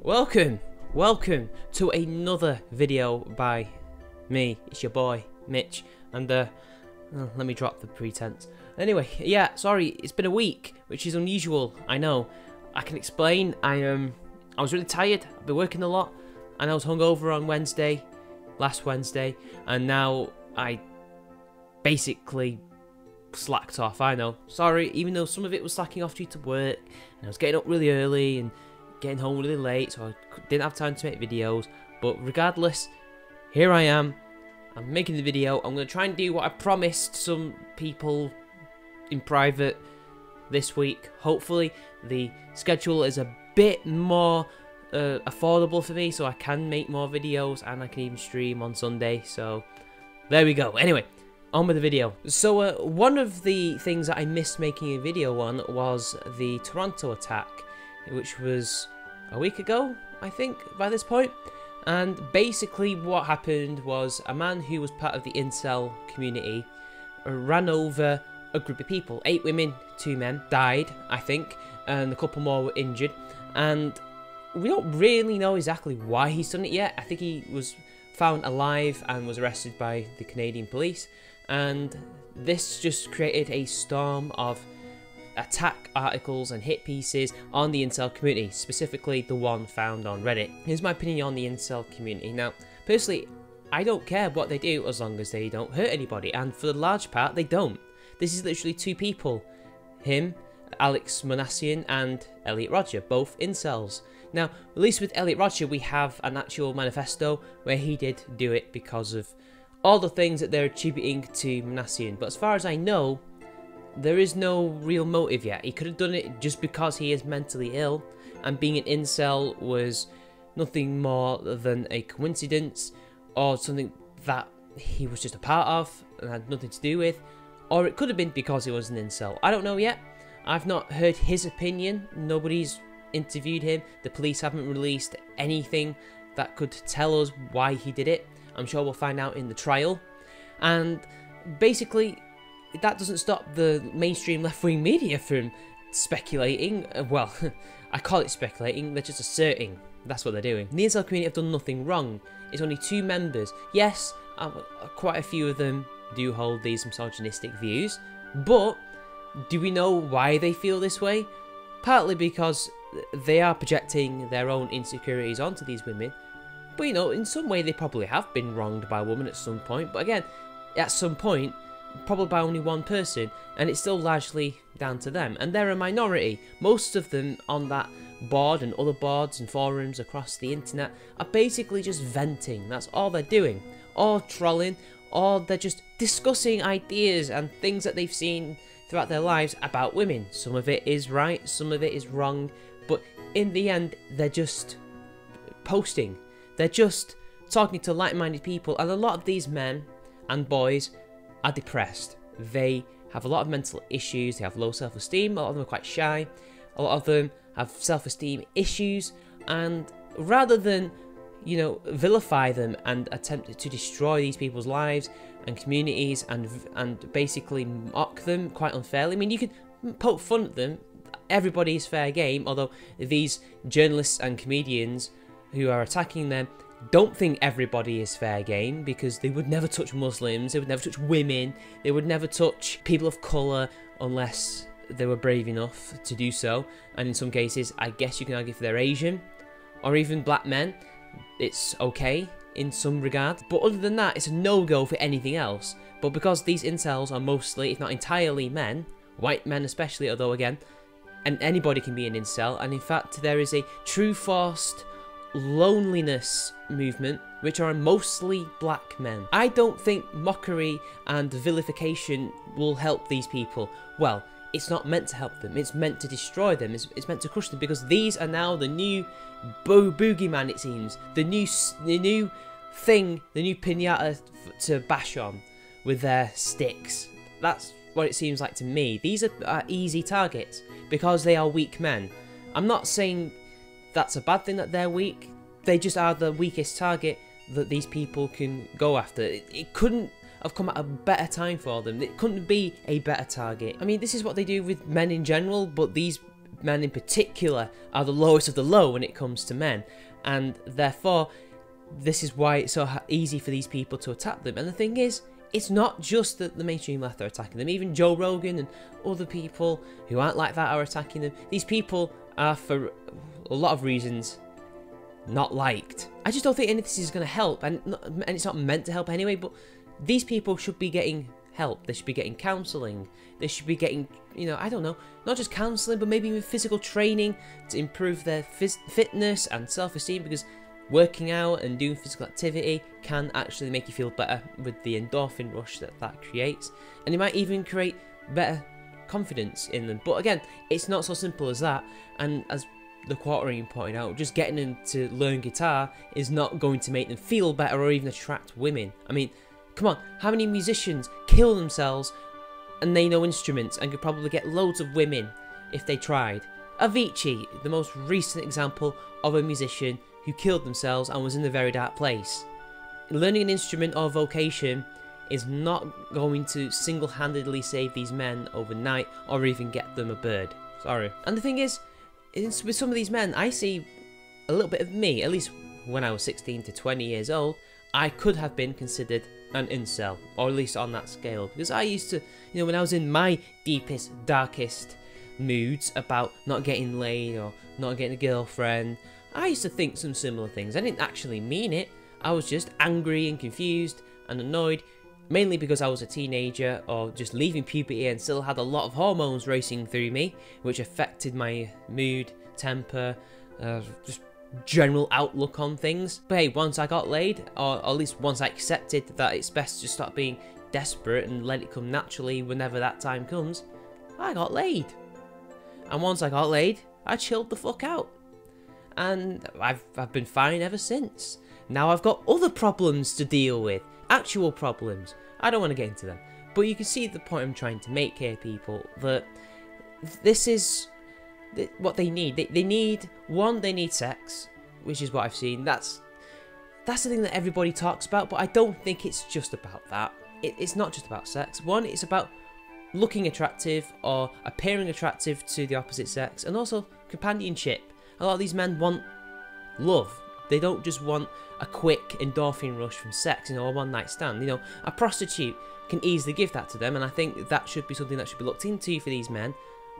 Welcome to another video by me. It's your boy, Mitch, and let me drop the pretense. Anyway, yeah, sorry, it's been a week, which is unusual, I know. I can explain, I was really tired, I've been working a lot, and I was hungover on last Wednesday, and now I basically slacked off, I know. Sorry, even though some of it was slacking off due to work, and I was getting up really early, and getting home really late, so I didn't have time to make videos. But regardless, here I am. I'm making the video. I'm going to try and do what I promised some people in private this week. Hopefully the schedule is a bit more affordable for me, so I can make more videos and I can even stream on Sunday. So there we go. Anyway, on with the video. So one of the things that I missed making a video on was the Toronto attack, which was a week ago, I think, by this point. And basically what happened was a man who was part of the Incel community ran over a group of people. 8 women, 2 men died, I think, and a couple more were injured. And we don't really know exactly why he's done it yet. I think he was found alive and was arrested by the Canadian police. And this just created a storm of attack articles and hit pieces on the Incel community, specifically the one found on Reddit. Here's my opinion on the Incel community. Now, personally, I don't care what they do as long as they don't hurt anybody, and for the large part, they don't. This is literally 2 people, him, Alex Manassian, and Elliot Rodger, both Incels. Now, at least with Elliot Rodger, we have an actual manifesto where he did do it because of all the things that they're attributing to Manassian, but as far as I know, there is no real motive yet. He could have done it just because he is mentally ill, and being an incel was nothing more than a coincidence, or something that he was just a part of and had nothing to do with. Or it could have been because he was an incel. I don't know yet. I've not heard his opinion. Nobody's interviewed him. The police haven't released anything that could tell us why he did it. I'm sure we'll find out in the trial. And basically, that doesn't stop the mainstream left-wing media from speculating. Well, I call it speculating, they're just asserting. That's what they're doing. The Incel community have done nothing wrong. It's only 2 members. Yes, quite a few of them do hold these misogynistic views, but do we know why they feel this way? Partly because they are projecting their own insecurities onto these women, but you know, in some way they probably have been wronged by a woman at some point, but again, at some point, probably by only one person, and it's still largely down to them, and they're a minority. Most of them on that board and other boards and forums across the internet are basically just venting. That's all they're doing, or trolling, or they're just discussing ideas and things that they've seen throughout their lives about women. Some of it is right, some of it is wrong, but in the end they're just posting, they're just talking to like-minded people, and a lot of these men and boys are depressed. They have a lot of mental issues, they have low self-esteem, a lot of them are quite shy, a lot of them have self-esteem issues, and rather than, you know, vilify them and attempt to destroy these people's lives and communities and basically mock them quite unfairly, I mean, you could poke fun at them, everybody is fair game, although these journalists and comedians who are attacking them don't think everybody is fair game, because they would never touch Muslims, they would never touch women, they would never touch people of colour unless they were brave enough to do so, and in some cases I guess you can argue if they're Asian, or even black men, it's okay in some regard, but other than that it's a no-go for anything else. But because these incels are mostly, if not entirely, men, white men especially, although again, and anybody can be an incel, and in fact there is a true forced loneliness movement, which are mostly black men. I don't think mockery and vilification will help these people. Well, it's not meant to help them, it's meant to destroy them, it's meant to crush them, because these are now the new boogeyman, it seems, the new thing, the new pinata to bash on with their sticks. That's what it seems like to me. These are easy targets because they are weak men. I'm not saying that's a bad thing that they're weak, they just are the weakest target that these people can go after. It couldn't have come at a better time for them. It couldn't be a better target. I mean, this is what they do with men in general, but these men in particular are the lowest of the low when it comes to men, and therefore this is why it's so easy for these people to attack them. And the thing is, it's not just that the mainstream left are attacking them. Even Joe Rogan and other people who aren't like that are attacking them. These people are, for a lot of reasons, not liked. I just don't think any of this is going to help, and it's not meant to help anyway, but these people should be getting help. They should be getting counselling. They should be getting, I don't know, not just counselling, but maybe even physical training to improve their fitness and self-esteem, because working out and doing physical activity can actually make you feel better with the endorphin rush that creates, and it might even create better confidence in them. But again, it's not so simple as that, and as the Quartering pointed out, just getting them to learn guitar is not going to make them feel better or even attract women. I mean, come on, how many musicians kill themselves and they know instruments and could probably get loads of women if they tried? Avicii, the most recent example of a musician who killed themselves and was in a very dark place. Learning an instrument or vocation is not going to single-handedly save these men overnight or even get them a bird. Sorry. And the thing is, with some of these men, I see a little bit of me. At least when I was 16 to 20 years old, I could have been considered an incel, or at least on that scale, because I used to, when I was in my deepest, darkest moods about not getting laid or not getting a girlfriend, I used to think some similar things. I didn't actually mean it. I was just angry and confused and annoyed, mainly because I was a teenager or just leaving puberty and still had a lot of hormones racing through me, which affected my mood, temper, just general outlook on things. But hey, once I got laid, or at least once I accepted that it's best to just stop being desperate and let it come naturally whenever that time comes, I got laid. And once I got laid, I chilled the fuck out. And I've been fine ever since. Now I've got other problems to deal with. Actual problems. I don't want to get into them. But you can see the point I'm trying to make here, people. That this is what they need. They need sex, which is what I've seen. That's the thing that everybody talks about, but I don't think it's just about that. It's not just about sex. One, it's about looking attractive or appearing attractive to the opposite sex, and also companionship. A lot of these men want love. They don't just want a quick endorphin rush from sex, a one-night stand. A prostitute can easily give that to them, and I think that should be something that should be looked into for these men.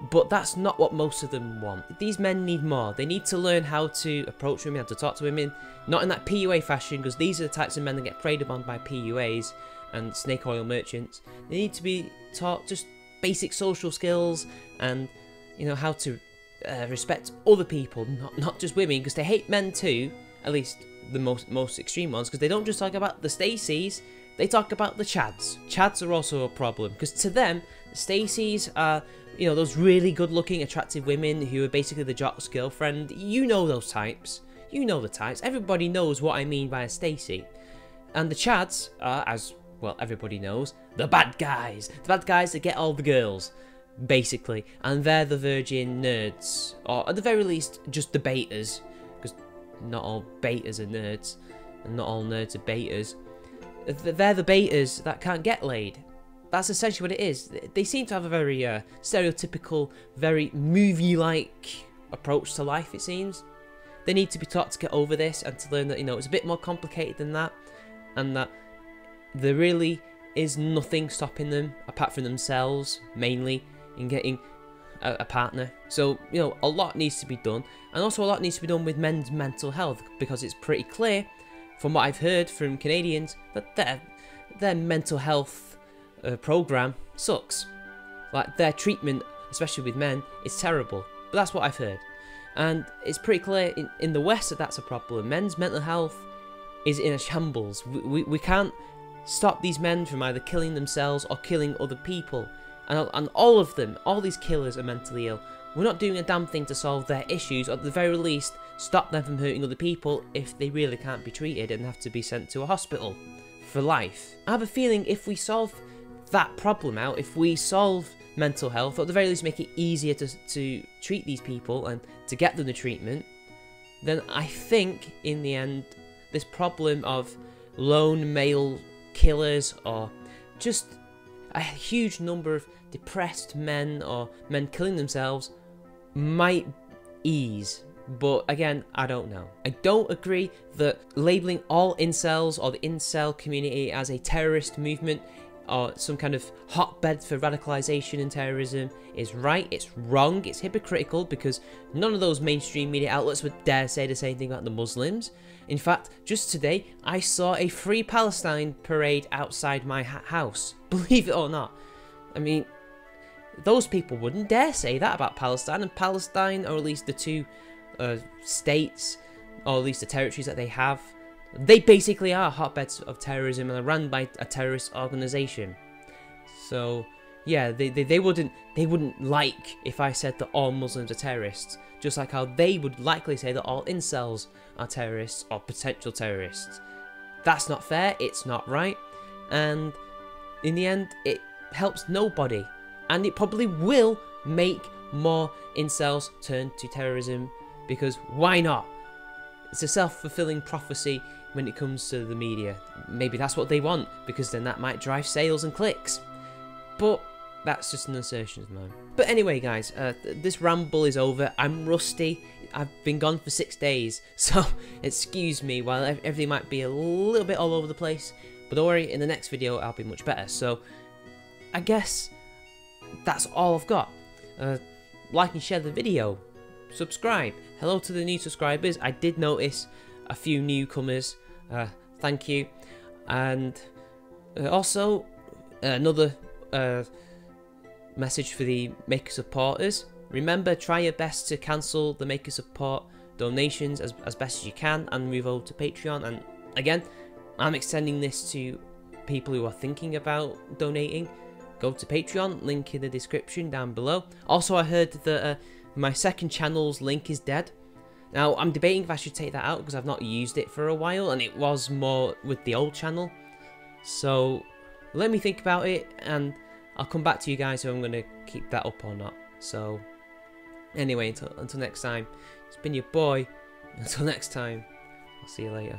But that's not what most of them want. These men need more. They need to learn how to approach women, how to talk to women, not in that PUA fashion, because these are the types of men that get preyed upon by PUAs and snake oil merchants. They need to be taught just basic social skills and, how to respect other people, not just women, because they hate men too, at least the most extreme ones, because they don't just talk about the Stacys, they talk about the Chads. Chads are also a problem, because to them, Stacys are, those really good-looking, attractive women who are basically the jock's girlfriend. Those types. The types. Everybody knows what I mean by a Stacey. And the Chads are, as well, everybody knows, the bad guys. The bad guys that get all the girls, basically. And they're the virgin nerds. Or at the very least, just the betas. Because not all betas are nerds. And not all nerds are betas. They're the betas that can't get laid. That's essentially what it is. They seem to have a very stereotypical, very movie-like approach to life, it seems. They need to be taught to get over this and to learn that, it's a bit more complicated than that. And that there really is nothing stopping them, apart from themselves, mainly, in getting a partner. So, a lot needs to be done. And also a lot needs to be done with men's mental health, because it's pretty clear, from what I've heard from Canadians, that their mental health program sucks. Like, their treatment, especially with men, is terrible. But that's what I've heard. And it's pretty clear in the West that that's a problem. Men's mental health is in a shambles. We can't stop these men from either killing themselves or killing other people. And all of them, all these killers are mentally ill. We're not doing a damn thing to solve their issues, or at the very least, stop them from hurting other people if they really can't be treated and have to be sent to a hospital for life. I have a feeling if we solve that problem out, if we solve mental health, or at the very least make it easier to treat these people and to get them the treatment, then I think in the end this problem of lone male killers, or just a huge number of depressed men or men killing themselves, might ease. But again, I don't know. I don't agree that labeling all incels or the incel community as a terrorist movement or some kind of hotbed for radicalization and terrorism is right. It's wrong. It's hypocritical because none of those mainstream media outlets would dare say the same thing about the Muslims. In fact, just today, I saw a Free Palestine parade outside my house. Believe it or not. I mean, those people wouldn't dare say that about Palestine, and Palestine, or at least the two states, or at least the territories that they have, they basically are hotbeds of terrorism and are run by a terrorist organization. So yeah, they wouldn't like if I said that all Muslims are terrorists, just like how they would likely say that all incels are terrorists or potential terrorists. That's not fair, it's not right, and in the end it helps nobody, and it probably will make more incels turn to terrorism, because why not? It's a self-fulfilling prophecy when it comes to the media. Maybe that's what they want, because then that might drive sales and clicks. But that's just an assertion of mine. But anyway, guys, this ramble is over. I'm rusty. I've been gone for 6 days, so excuse me while everything might be a little bit all over the place. But don't worry, in the next video I'll be much better. So I guess that's all I've got. Like and share the video. Subscribe. Hello to the new subscribers. I did notice a few newcomers. Thank you. And also another message for the Maker supporters. Remember, try your best to cancel the Maker support donations as best as you can and move over to Patreon. And again, I'm extending this to people who are thinking about donating. Go to Patreon, link in the description down below. Also, I heard that my second channel's link is dead. Now, I'm debating if I should take that out because I've not used it for a while and it was more with the old channel. So, let me think about it and I'll come back to you guys if I'm going to keep that up or not. So, anyway, until next time, it's been your boy. Until next time, I'll see you later.